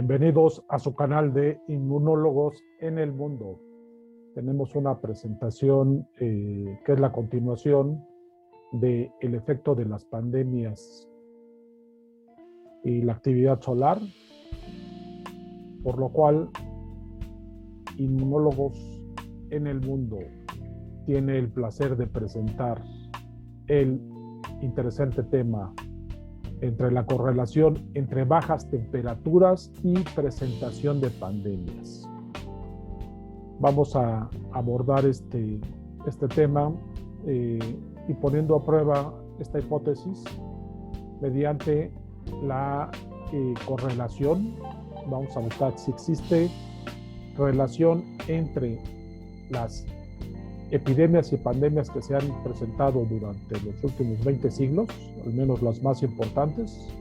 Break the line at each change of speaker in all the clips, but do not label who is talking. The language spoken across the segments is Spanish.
Bienvenidos a su canal de Inmunólogos en el Mundo. Tenemos una presentación que es la continuación del efecto de las pandemias y la actividad solar, por lo cual Inmunólogos en el Mundo tiene el placer de presentar el interesante tema entre la correlación entre bajas temperaturas y presentación de pandemias. Vamos a abordar este tema y poniendo a prueba esta hipótesis mediante la correlación. Vamos a buscar si existe relación entre las epidemias y pandemias que se han presentado durante los últimos 20 siglos, al menos las más importantes.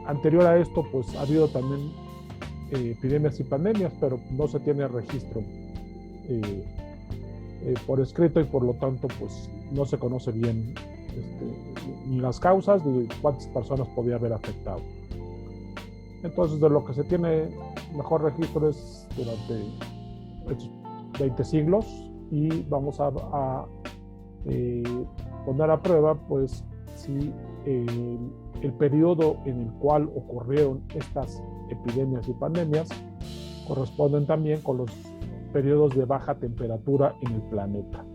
Anterior a esto, pues ha habido también epidemias y pandemias, pero no se tiene registro por escrito y por lo tanto, pues no se conoce bien ni las causas ni cuántas personas podía haber afectado. Entonces, de lo que se tiene mejor registro es durante estos 20 siglos y vamos a poner a prueba pues si el periodo en el cual ocurrieron estas epidemias y pandemias corresponden también con los periodos de baja temperatura en el planeta.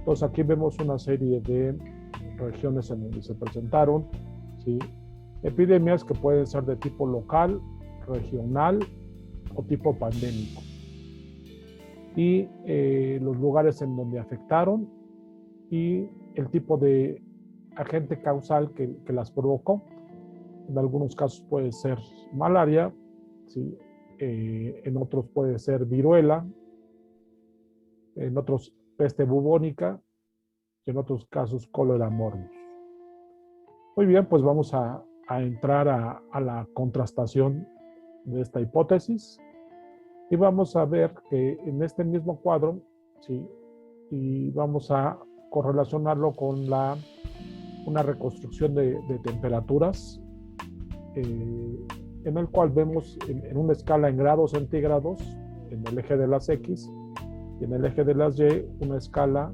Entonces aquí vemos una serie de regiones en donde se presentaron, ¿sí?, epidemias que pueden ser de tipo local, regional o tipo pandémico. Y los lugares en donde afectaron y el tipo de agente causal que las provocó. En algunos casos puede ser malaria, ¿sí? En otros puede ser viruela, en otros peste bubónica y en otros casos cólera morbus. Muy bien, pues vamos a entrar a la contrastación de esta hipótesis. Y vamos a ver que en este mismo cuadro, ¿sí?, y vamos a correlacionarlo con una reconstrucción de temperaturas, en el cual vemos en una escala en grados centígrados, en el eje de las X, y en el eje de las Y, una escala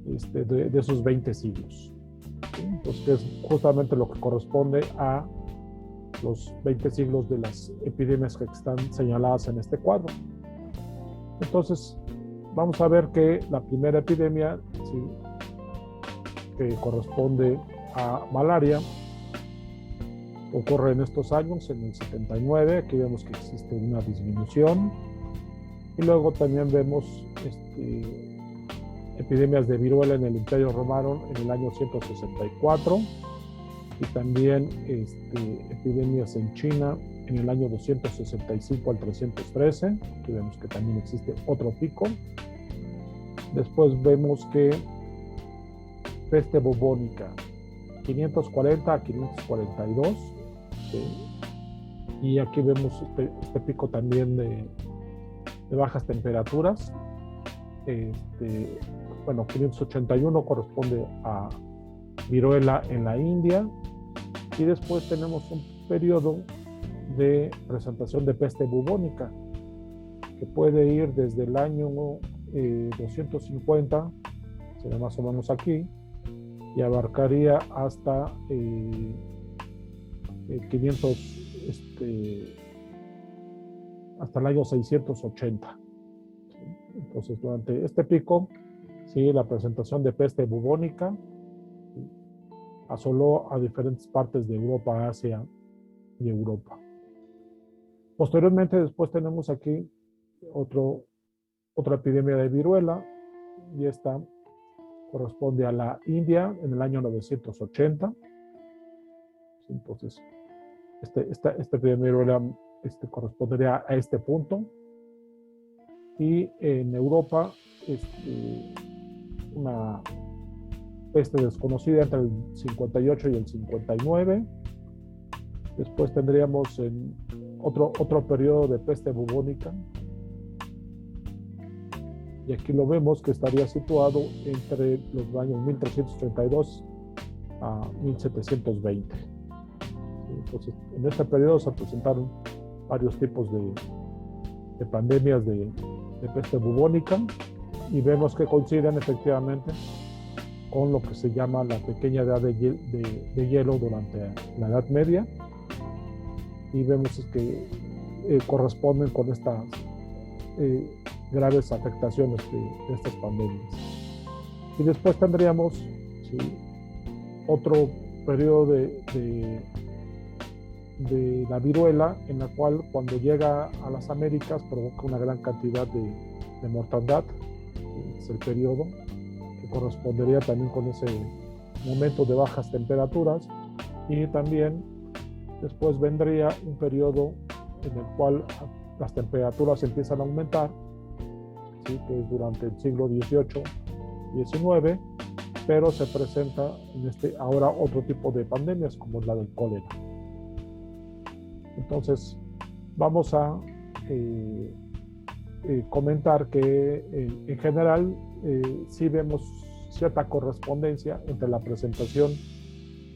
de esos 20 siglos. ¿Sí? Entonces, que es justamente lo que corresponde a los 20 siglos de las epidemias que están señaladas en este cuadro. Entonces, vamos a ver que la primera epidemia, ¿sí?, que corresponde a malaria, ocurre en estos años, en el 79. Aquí vemos que existe una disminución. Y luego también vemos epidemias de viruela en el Imperio Romano en el año 164. Y también epidemias en China en el año 265 al 313. Aquí vemos que también existe otro pico. Después vemos que peste bubónica 540 a 542. ¿Sí? Y aquí vemos este pico también de bajas temperaturas. 581 corresponde a viruela en la India. Y después tenemos un periodo de presentación de peste bubónica que puede ir desde el año 250, será más o menos aquí, y abarcaría hasta 500, hasta el año 680. Entonces, durante este pico, sí, la presentación de peste bubónica asoló a diferentes partes de Europa, Asia y Europa. Posteriormente, después tenemos aquí otra epidemia de viruela, y esta corresponde a la India en el año 980. Entonces, esta epidemia de viruela correspondería a este punto. Y en Europa, una peste desconocida entre el 58 y el 59. Después tendríamos otro periodo de peste bubónica. Y aquí lo vemos que estaría situado entre los años 1332 a 1720. Entonces, en este periodo se presentaron varios tipos de pandemias de peste bubónica y vemos que coinciden efectivamente con lo que se llama la pequeña edad de hielo durante la Edad Media, y vemos que corresponden con estas graves afectaciones de estas pandemias. Y después tendríamos, ¿sí?, otro periodo de la viruela, en la cual cuando llega a las Américas provoca una gran cantidad de mortandad. Es el periodo que correspondería también con ese momento de bajas temperaturas, y también después vendría un periodo en el cual las temperaturas empiezan a aumentar, ¿sí?, que es durante el siglo XVIII y XIX, pero se presenta ahora otro tipo de pandemias como la del cólera. Entonces, vamos a comentar que en general sí vemos cierta correspondencia entre la presentación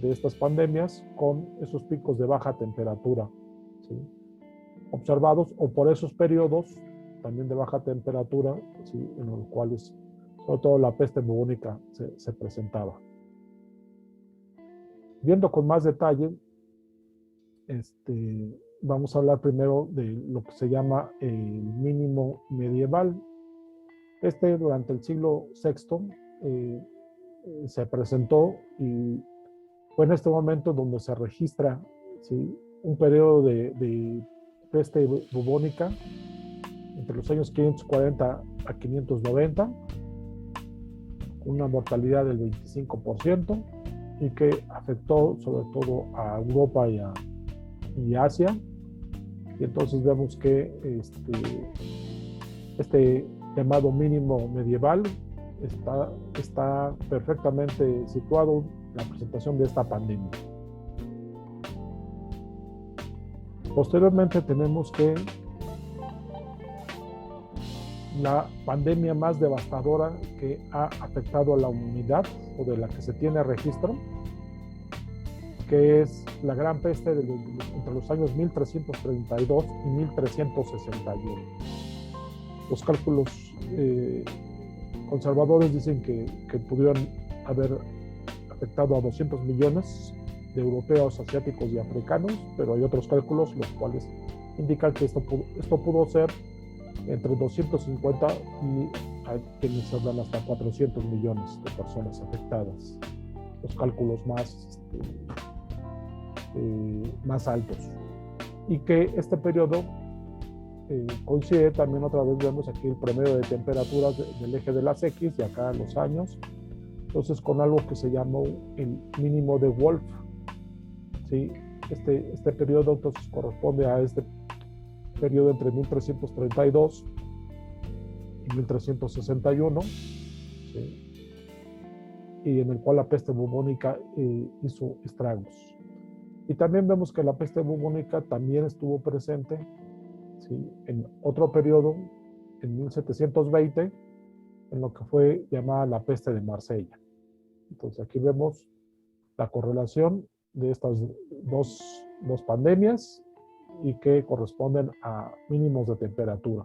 de estas pandemias con esos picos de baja temperatura, ¿sí?, observados, o por esos periodos también de baja temperatura, ¿sí?, en los cuales sobre todo la peste bubónica se presentaba. Viendo con más detalle, vamos a hablar primero de lo que se llama el mínimo medieval. Durante el siglo VI se presentó, y fue en este momento donde se registra, ¿sí?, un periodo de peste bubónica entre los años 540 a 590, una mortalidad del 25%, y que afectó sobre todo a Europa y Asia. Y entonces vemos que este llamado mínimo medieval está perfectamente situado en la presentación de esta pandemia. Posteriormente tenemos que la pandemia más devastadora que ha afectado a la humanidad, o de la que se tiene registro, que es la gran peste entre los años 1332 y 1361. Los cálculos conservadores dicen que pudieron haber afectado a 200 millones de europeos, asiáticos y africanos, pero hay otros cálculos los cuales indican que esto pudo ser entre 250 y hay quienes hablan hasta 400 millones de personas afectadas, los cálculos más altos. Y que este periodo coincide también, otra vez vemos aquí el promedio de temperaturas del eje de las X, y acá los años, entonces con algo que se llamó el mínimo de Wolf, ¿sí? Este periodo entonces corresponde a este periodo entre 1332 y 1361, ¿sí?, y en el cual la peste bubónica hizo estragos. Y también vemos que la peste bubónica también estuvo presente, ¿sí?, en otro periodo, en 1720, en lo que fue llamada la peste de Marsella. Entonces aquí vemos la correlación de estas dos pandemias, y que corresponden a mínimos de temperatura.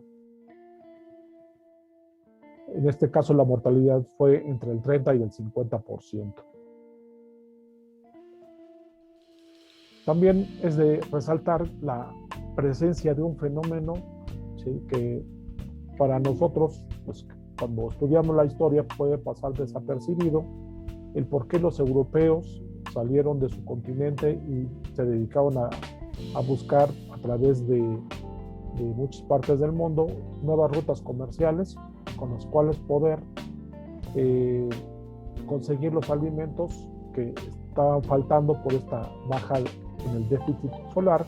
En este caso la mortalidad fue entre el 30 y el 50%. También es de resaltar la presencia de un fenómeno, ¿sí?, que para nosotros, pues, cuando estudiamos la historia puede pasar desapercibido, el por qué los europeos salieron de su continente y se dedicaron a buscar a través de muchas partes del mundo nuevas rutas comerciales con las cuales poder conseguir los alimentos que estaban faltando por esta baja en el déficit solar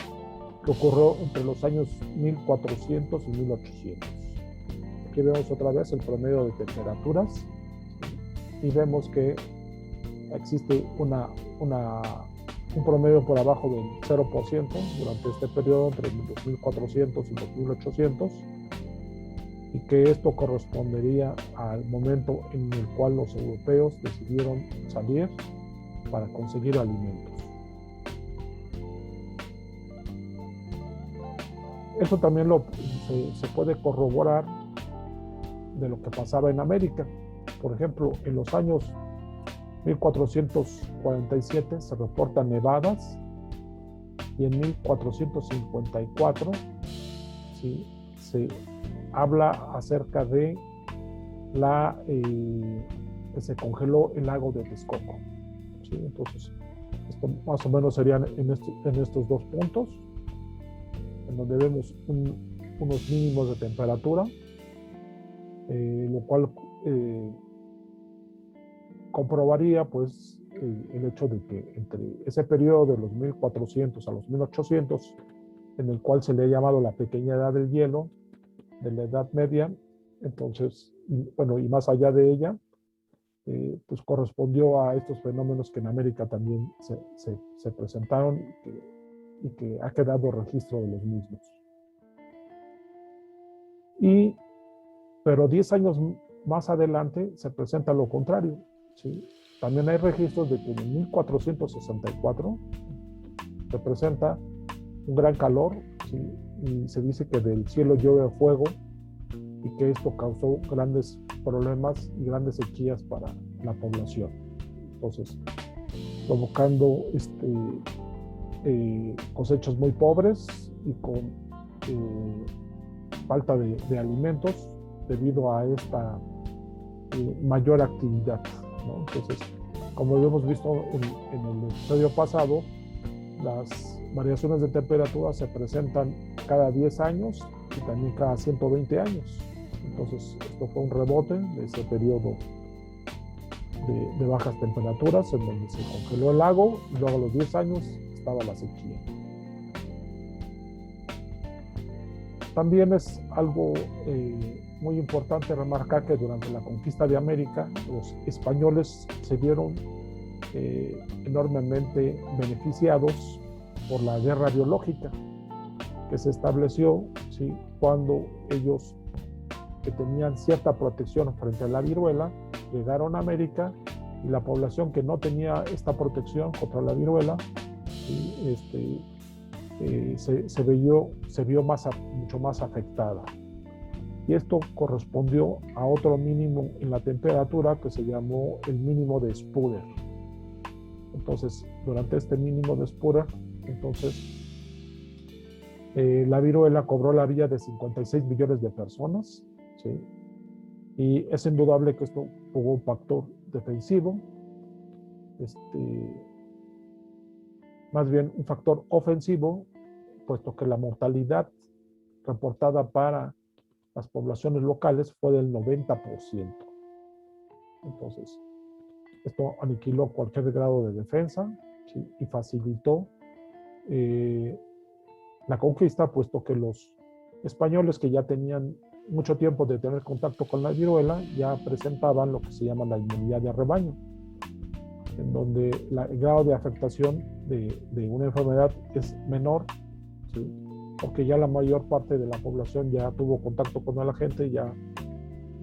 que ocurrió entre los años 1400 y 1800. Aquí vemos otra vez el promedio de temperaturas y vemos que existe un promedio por abajo del 0% durante este periodo entre 2400 y 2800, y que esto correspondería al momento en el cual los europeos decidieron salir para conseguir alimentos. Eso también se puede corroborar de lo que pasaba en América. Por ejemplo, en los años 1447 se reportan nevadas y en 1454 ¿sí? se habla acerca de que se congeló el lago de Texcoco. ¿Sí? Entonces, esto más o menos serían en estos dos puntos, en donde vemos unos mínimos de temperatura, lo cual comprobaría pues el hecho de que entre ese periodo de los 1400 a los 1800, en el cual se le ha llamado la pequeña edad del hielo, de la Edad Media, entonces, bueno, y más allá de ella, pues correspondió a estos fenómenos que en América también se presentaron y que ha quedado registro de los mismos. Pero 10 años más adelante se presenta lo contrario, ¿sí? También hay registros de que en 1464 se presenta un gran calor, ¿sí? Y se dice que del cielo llueve fuego y que esto causó grandes problemas y grandes sequías para la población. Entonces, provocando cosechas muy pobres y con falta de alimentos debido a esta mayor actividad, ¿no? Entonces, como hemos visto en el episodio pasado, las variaciones de temperatura se presentan cada 10 años y también cada 120 años. Entonces, esto fue un rebote de ese periodo de bajas temperaturas en donde se congeló el lago y luego a los 10 años estaba la sequía. También es algo muy importante remarcar que durante la conquista de América los españoles se vieron enormemente beneficiados por la guerra biológica que se estableció, ¿sí? Cuando ellos, que tenían cierta protección frente a la viruela, llegaron a América, y la población que no tenía esta protección contra la viruela, ¿sí? Se vio mucho más afectada. Y esto correspondió a otro mínimo en la temperatura que se llamó el mínimo de Spurrier. Entonces, durante este mínimo de Spurrier, entonces, la viruela cobró la vida de 56 millones de personas, ¿sí? Y es indudable que esto jugó un factor defensivo, más bien un factor ofensivo, puesto que la mortalidad reportada para las poblaciones locales fue del 90%. Entonces, esto aniquiló cualquier grado de defensa, ¿sí? Y facilitó la conquista, puesto que los españoles, que ya tenían mucho tiempo de tener contacto con la viruela, ya presentaban lo que se llama la inmunidad de rebaño, en donde el grado de afectación de una enfermedad es menor, ¿sí? Porque ya la mayor parte de la población ya tuvo contacto con la gente y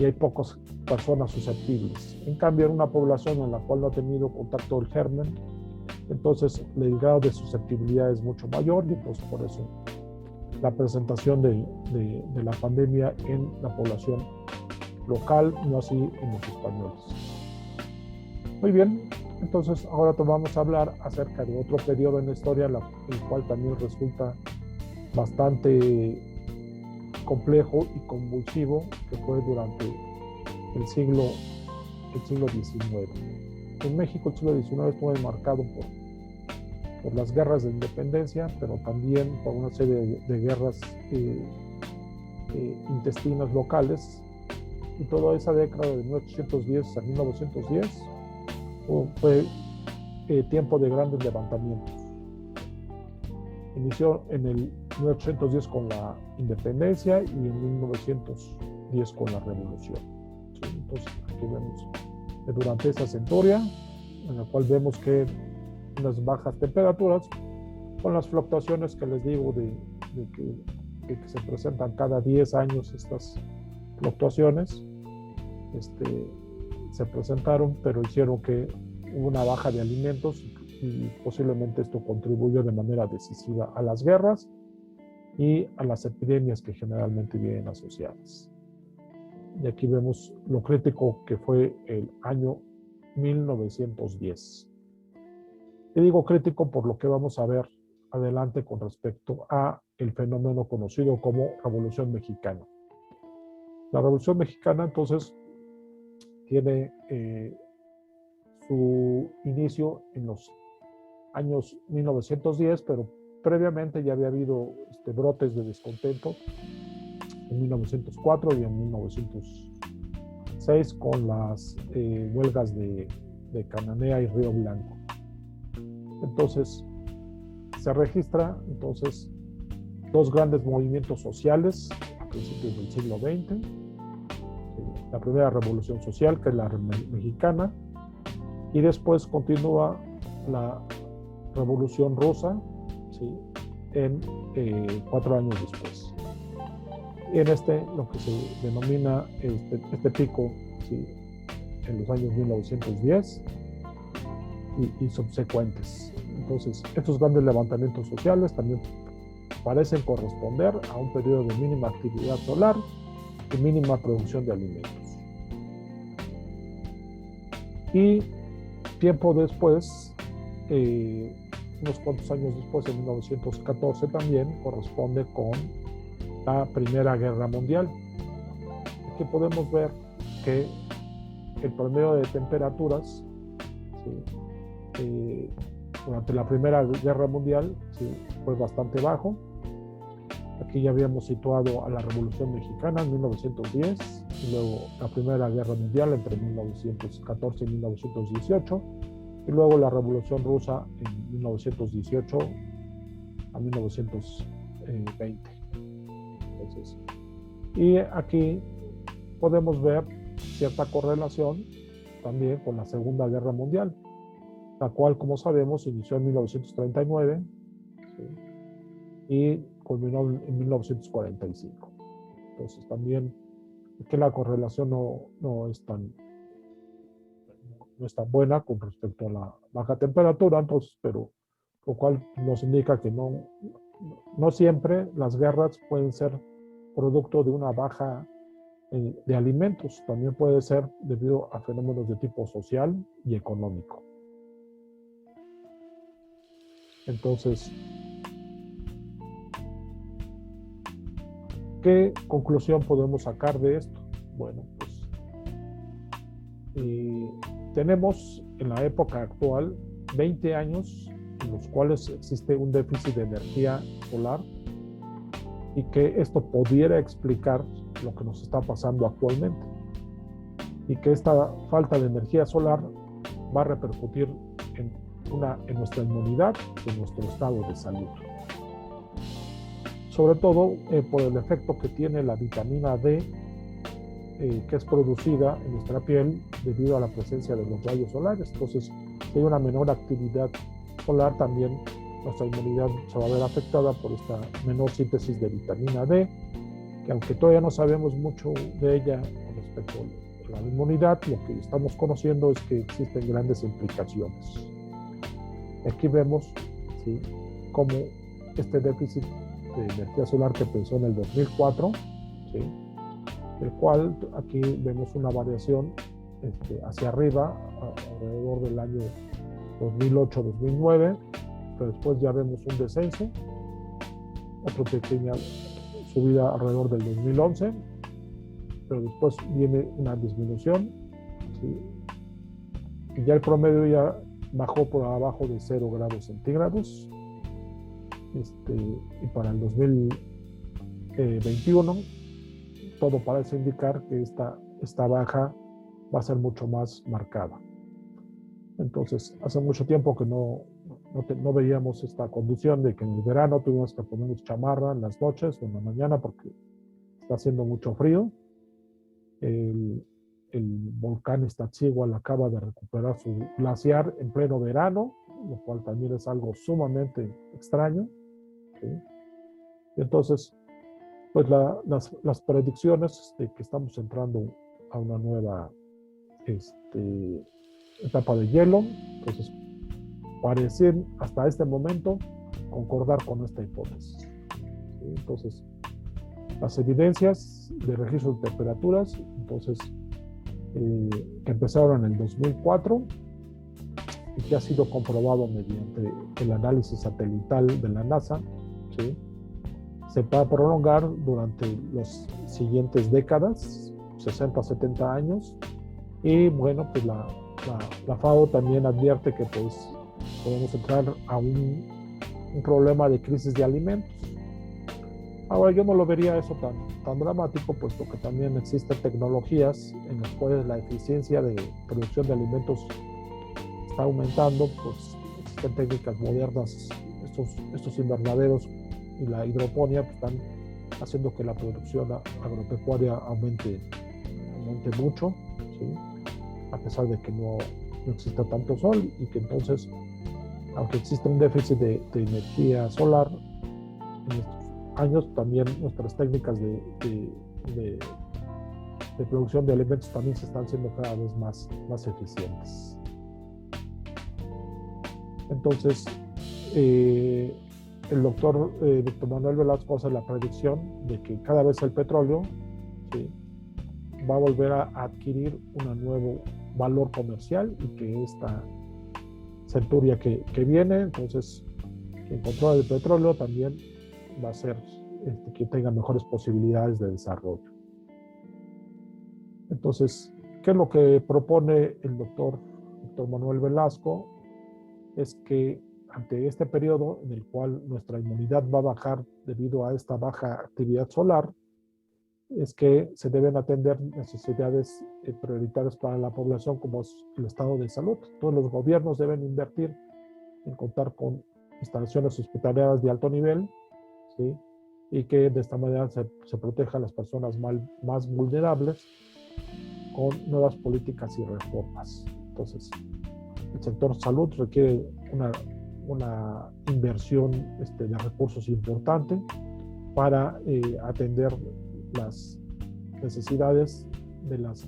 hay pocas personas susceptibles. En cambio, en una población en la cual no ha tenido contacto el germen, entonces el grado de susceptibilidad es mucho mayor, y pues por eso la presentación de la pandemia en la población local, no así en los españoles. Muy bien, entonces ahora vamos a hablar acerca de otro periodo en la historia, el cual también resulta bastante complejo y convulsivo, que fue durante el siglo XIX. En México el siglo XIX estuvo marcado por las guerras de independencia, pero también por una serie de guerras intestinas locales, y toda esa década de 1810 a 1910 fue tiempo de grandes levantamientos. Inició en el 1810 con la independencia y en 1910 con la revolución. ¿Sí? Entonces aquí vemos que durante esa centuria, en la cual vemos que unas bajas temperaturas, con las fluctuaciones que les digo de que se presentan cada 10 años, estas fluctuaciones se presentaron, pero hicieron que hubo una baja de alimentos, y posiblemente esto contribuyó de manera decisiva a las guerras y a las epidemias que generalmente vienen asociadas. Y aquí vemos lo crítico que fue el año 1910. Y digo crítico por lo que vamos a ver adelante con respecto a el fenómeno conocido como Revolución Mexicana. La Revolución Mexicana entonces tiene su inicio en los años 1910, pero previamente ya había habido brotes de descontento en 1904 y en 1906 con las huelgas de Cananea y Río Blanco. Entonces se registra entonces dos grandes movimientos sociales a principios del siglo XX. La primera revolución social, que es la mexicana, y después continúa la revolución rusa, ¿sí? En 4 años después. En lo que se denomina este pico, ¿sí? En los años 1910 y subsecuentes. Entonces, estos grandes levantamientos sociales también parecen corresponder a un periodo de mínima actividad solar y mínima producción de alimentos. Y tiempo después, unos cuantos años después, en 1914 también, corresponde con la Primera Guerra Mundial. Aquí podemos ver que el promedio de temperaturas, ¿sí? Durante la Primera Guerra Mundial, ¿sí? Fue bastante bajo. Aquí ya habíamos situado a la Revolución Mexicana en 1910, y luego la Primera Guerra Mundial entre 1914 y 1918, y luego la Revolución Rusa en 1918 a 1920. Entonces, y aquí podemos ver cierta correlación también con la Segunda Guerra Mundial, la cual, como sabemos, inició en 1939, ¿sí? Y culminó en 1945. Entonces, también que la correlación no es tan buena con respecto a la baja temperatura, entonces, pero lo cual nos indica que no siempre las guerras pueden ser producto de una baja de alimentos, también puede ser debido a fenómenos de tipo social y económico. Entonces, ¿qué conclusión podemos sacar de esto? Bueno, pues tenemos en la época actual 20 años en los cuales existe un déficit de energía solar y que esto pudiera explicar lo que nos está pasando actualmente y que esta falta de energía solar va a repercutir en nuestra inmunidad y en nuestro estado de salud. Sobre todo por el efecto que tiene la vitamina D, que es producida en nuestra piel debido a la presencia de los rayos solares. Entonces, si hay una menor actividad solar, también nuestra inmunidad se va a ver afectada por esta menor síntesis de vitamina D, que aunque todavía no sabemos mucho de ella con respecto a la inmunidad, lo que estamos conociendo es que existen grandes implicaciones. Aquí vemos, ¿sí?, cómo este déficit de energía solar que empezó en el 2004, ¿sí?, el cual aquí vemos una variación hacia arriba alrededor del año 2008-2009, pero después ya vemos un descenso, otra pequeña subida alrededor del 2011, pero después viene una disminución, ¿sí?, y ya el promedio ya bajó por abajo de 0 grados centígrados, y para el 2021 todo parece indicar que esta baja va a ser mucho más marcada. Entonces, hace mucho tiempo que no veíamos esta condición de que en el verano tuvimos que ponernos chamarra en las noches o en la mañana porque está haciendo mucho frío. El volcán Iztaccíhuatl acaba de recuperar su glaciar en pleno verano, lo cual también es algo sumamente extraño, ¿sí? Entonces, pues las predicciones de que estamos entrando a una nueva etapa de hielo, entonces parecen hasta este momento concordar con esta hipótesis, ¿sí? ¿sí? Entonces, las evidencias de registro de temperaturas, entonces, que empezaron en el 2004 y que ha sido comprobado mediante el análisis satelital de la NASA, ¿sí? Se va a prolongar durante las siguientes décadas, 60, 70 años, y bueno, pues la FAO también advierte que pues podemos entrar a un problema de crisis de alimentos. Ahora yo no lo vería eso tan dramático, puesto que también existen tecnologías en las cuales la eficiencia de producción de alimentos está aumentando, pues existen técnicas modernas, estos invernaderos y la hidroponía pues, están haciendo que la producción agropecuaria aumente mucho, ¿sí? A pesar de que no exista tanto sol y que entonces, aunque existe un déficit de energía solar en estos años, también nuestras técnicas de producción de alimentos también se están haciendo cada vez más eficientes. Entonces, el doctor Víctor Manuel Velasco hace la predicción de que cada vez el petróleo, ¿sí?, va a volver a adquirir un nuevo valor comercial y que esta centuria que viene, entonces quien controla el petróleo también va a ser quien tenga mejores posibilidades de desarrollo. Entonces, ¿qué es lo que propone el doctor Víctor Manuel Velasco? Es que ante este periodo en el cual nuestra inmunidad va a bajar debido a esta baja actividad solar, es que se deben atender necesidades prioritarias para la población como es el estado de salud. Todos los gobiernos deben invertir en contar con instalaciones hospitalarias de alto nivel, ¿sí?, y que de esta manera se proteja a las personas más vulnerables con nuevas políticas y reformas. Entonces, el sector salud requiere una inversión de recursos importante para atender las necesidades de las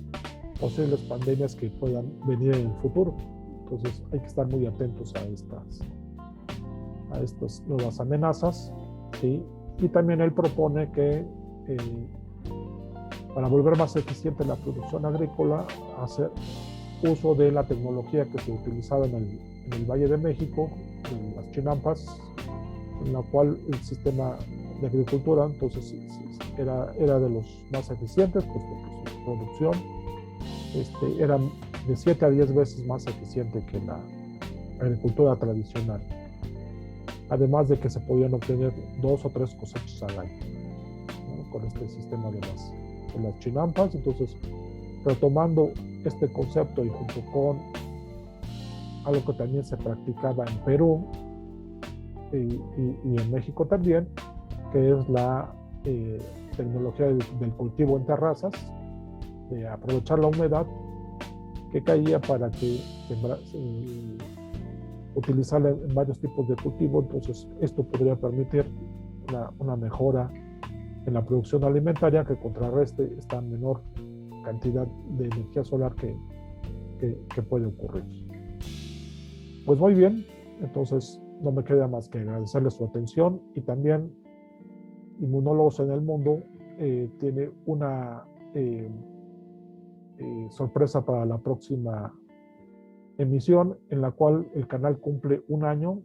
posibles pandemias que puedan venir en el futuro. Entonces hay que estar muy atentos a estas nuevas amenazas, ¿sí? Y también él propone que para volver más eficiente la producción agrícola, hacer uso de la tecnología que se utilizaba en el Valle de México, en las chinampas, en la cual el sistema de agricultura entonces era de los más eficientes, pues porque su producción era de 7 a 10 veces más eficiente que la agricultura tradicional. Además de que se podían obtener 2 o 3 cosechas al año, ¿no?, con este sistema de las chinampas. Entonces, retomando este concepto y junto con algo que también se practicaba en Perú y en México también, que es la tecnología del cultivo en terrazas, de aprovechar la humedad que caía para que utilizarla en varios tipos de cultivo. Entonces esto podría permitir una mejora en la producción alimentaria que contrarreste esta menor cantidad de energía solar que puede ocurrir. Pues muy bien, entonces no me queda más que agradecerles su atención, y también Inmunólogos en el Mundo tiene una sorpresa para la próxima emisión, en la cual el canal cumple 1 año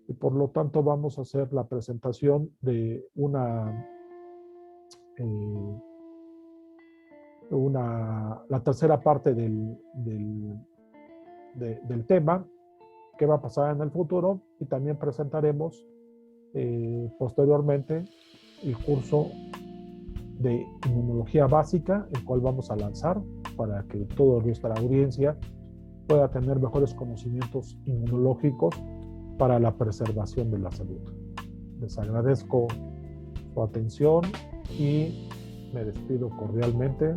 y por lo tanto vamos a hacer la presentación de la tercera parte del tema, qué va a pasar en el futuro, y también presentaremos posteriormente el curso de inmunología básica, el cual vamos a lanzar para que toda nuestra audiencia pueda tener mejores conocimientos inmunológicos para la preservación de la salud. Les agradezco su atención y me despido cordialmente,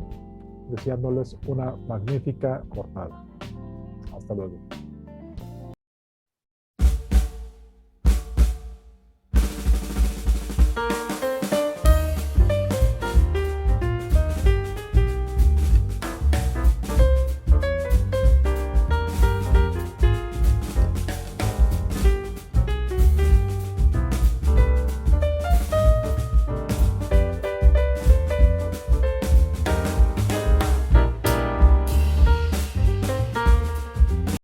deseándoles una magnífica jornada. Hasta luego.